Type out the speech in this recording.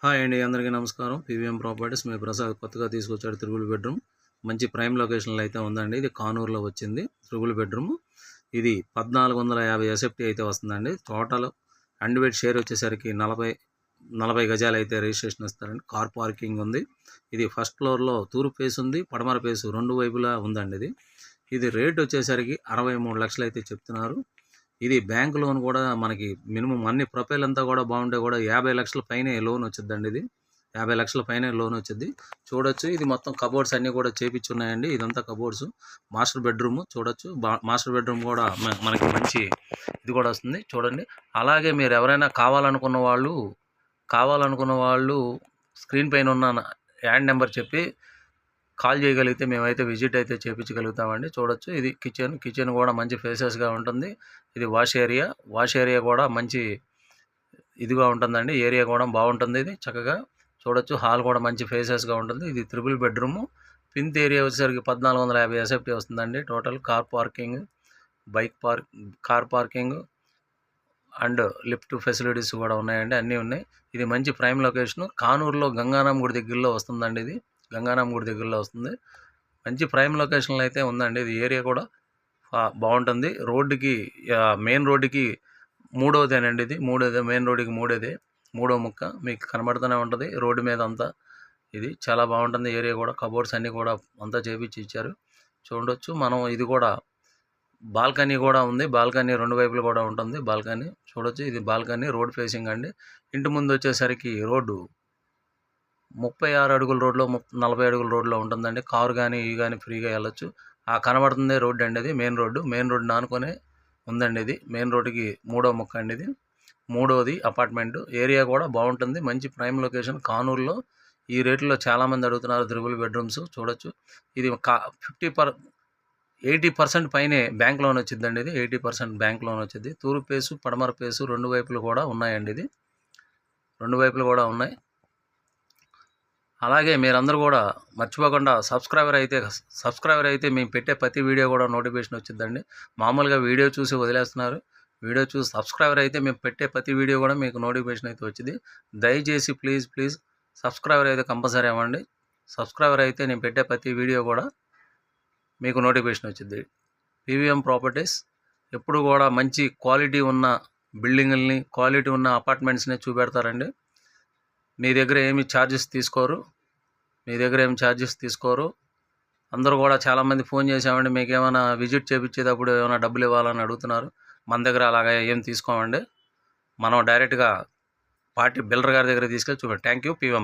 Hi అండి, అందరికీ నమస్కారం. పీవీఎం ప్రాపర్టీస్ మీ ప్రసాద్ కొత్తగా తీసుకొచ్చాడు. త్రిబుల్ బెడ్రూమ్ మంచి ప్రైమ్ లొకేషన్లో అయితే ఉందండి. ఇది కానూరులో వచ్చింది త్రిబుల్ బెడ్రూమ్. ఇది 1450 ఎస్ఎఫ్టీ అయితే వస్తుందండి. టోటల్ అండ్ షేర్ వచ్చేసరికి 40 గజాలు అయితే రిజిస్ట్రేషన్ ఇస్తారండి. కార్ పార్కింగ్ ఉంది. ఇది ఫస్ట్ ఫ్లోర్లో తూర్పు ఫేస్ ఉంది, పడమర ఫేస్ రెండు వైపులా ఉందండి. ఇది రేట్ వచ్చేసరికి 63 లక్షలు అయితే చెప్తున్నారు. ఇది బ్యాంక్ లోన్ కూడా మనకి మినిమం అన్ని ప్రొఫైల్ అంతా కూడా బాగుంటే కూడా 50 లక్షల పైనే లోన్ వచ్చిందండి. ఇది 50 లక్షల పైనే లోన్ వచ్చింది. చూడొచ్చు, ఇది మొత్తం కబోర్డ్స్ అన్నీ కూడా చేపించున్నాయండి. ఇదంతా కబోర్డ్స్. మాస్టర్ బెడ్రూమ్ చూడొచ్చు. మాస్టర్ బెడ్రూమ్ కూడా మనకి మంచి ఇది కూడా వస్తుంది చూడండి. అలాగే మీరు ఎవరైనా కావాలనుకున్న వాళ్ళు స్క్రీన్ పైన ఉన్న యాడ్ నెంబర్ చెప్పి కాల్ చేయగలిగితే మేమైతే విజిట్ అయితే చేయించగలుగుతామండి. చూడొచ్చు, ఇది కిచెన్ కూడా మంచి ఫేసెస్గా ఉంటుంది. ఇది వాష్ ఏరియా కూడా మంచి ఇదిగా ఉంటుందండి. ఏరియా కూడా బాగుంటుంది. ఇది చక్కగా చూడొచ్చు. హాల్ కూడా మంచి ఫేసెస్గా ఉంటుంది. ఇది త్రిబుల్ బెడ్రూమ్. పింత్ ఏరియా వచ్చేసరికి 1450 ఎస్ఎఫ్టీ వస్తుందండి. Total car parking, car parking and lift facilities కూడా ఉన్నాయండి. అన్నీ ఉన్నాయి. ఇది మంచి ప్రైమ్ లొకేషన్. కానూరులో గంగారాం గుడి దగ్గరలో వస్తుందండి. ఇది గంగారాం గుడి దగ్గరలో వస్తుంది. మంచి ప్రైమ్ లొకేషన్లో అయితే ఉందండి. ఇది ఏరియా కూడా బాగుంటుంది. మెయిన్ రోడ్డుకి మూడోదేనండి. ఇది మెయిన్ రోడ్డుకి మూడో ముక్క మీకు కనబడుతూనే ఉంటుంది రోడ్డు మీద అంతా. ఇది చాలా బాగుంటుంది. ఏరియా కూడా కబోర్డ్స్ అన్నీ కూడా అంతా చేపించి ఇచ్చారు. చూడొచ్చు మనం. ఇది కూడా బాల్కనీ కూడా ఉంది. బాల్కనీ రెండు వైపులు కూడా ఉంటుంది. బాల్కనీ చూడొచ్చు. ఇది బాల్కనీ రోడ్ ఫేసింగ్ అండి. ఇంటి ముందు వచ్చేసరికి రోడ్డు 36 అడుగుల రోడ్లో 40 అడుగుల రోడ్లో ఉంటుందండి. కారు కానీ ఫ్రీగా వెళ్ళొచ్చు. కనబడుతుంది రోడ్డు అండి. అది మెయిన్ రోడ్డు ఆనుకునే ఉందండి. ఇది మెయిన్ రోడ్డుకి మూడో ముక్క అండి. ఇది మూడోది అపార్ట్మెంట్. ఏరియా కూడా బాగుంటుంది. మంచి ప్రైమ్ లొకేషన్ కానూరులో. ఈ రేట్లో చాలామంది అడుగుతున్నారు త్రిబుల్ బెడ్రూమ్స్. చూడొచ్చు, ఇది 80% పైనే బ్యాంక్ లోన్ వచ్చిందండి. ఇది 80% బ్యాంక్ లోన్ వచ్చింది. తూర్పు ఫేసు, పడమర ఫేసు రెండు వైపులు కూడా ఉన్నాయండి. ఇది రెండు వైపులు కూడా ఉన్నాయి. అలాగే మీరందరూ కూడా మర్చిపోకుండా సబ్స్క్రైబర్ అయితే మేము పెట్టే ప్రతి వీడియో కూడా నోటిఫికేషన్ వచ్చిందండి. మామూలుగా వీడియో చూసి వదిలేస్తున్నారు. వీడియో చూసి సబ్స్క్రైబర్ అయితే మేము పెట్టే ప్రతి వీడియో కూడా మీకు నోటిఫికేషన్ అయితే వచ్చింది. దయచేసి ప్లీజ్ సబ్స్క్రైబర్ అయితే కంపల్సరీ అవ్వండి. సబ్స్క్రైబర్ అయితే నేను పెట్టే ప్రతి వీడియో కూడా మీకు నోటిఫికేషన్ వచ్చింది. పీవీఎం ప్రాపర్టీస్ ఎప్పుడు కూడా మంచి క్వాలిటీ ఉన్న బిల్డింగుల్ని, క్వాలిటీ ఉన్న అపార్ట్మెంట్స్ని చూపెడతారండి. మీ దగ్గర ఏమి ఛార్జెస్ తీసుకోరు. అందరూ కూడా చాలామంది ఫోన్ చేసామండి, మీకు ఏమైనా విజిట్ చేయించేటప్పుడు ఏమైనా డబ్బులు ఇవ్వాలని అడుగుతున్నారు. మన దగ్గర అలాగా ఏం తీసుకోమండి. మనం డైరెక్ట్గా బిల్డర్ గారి దగ్గర తీసుకెళ్ళి చూడండి. Thank you. పీవీఎం.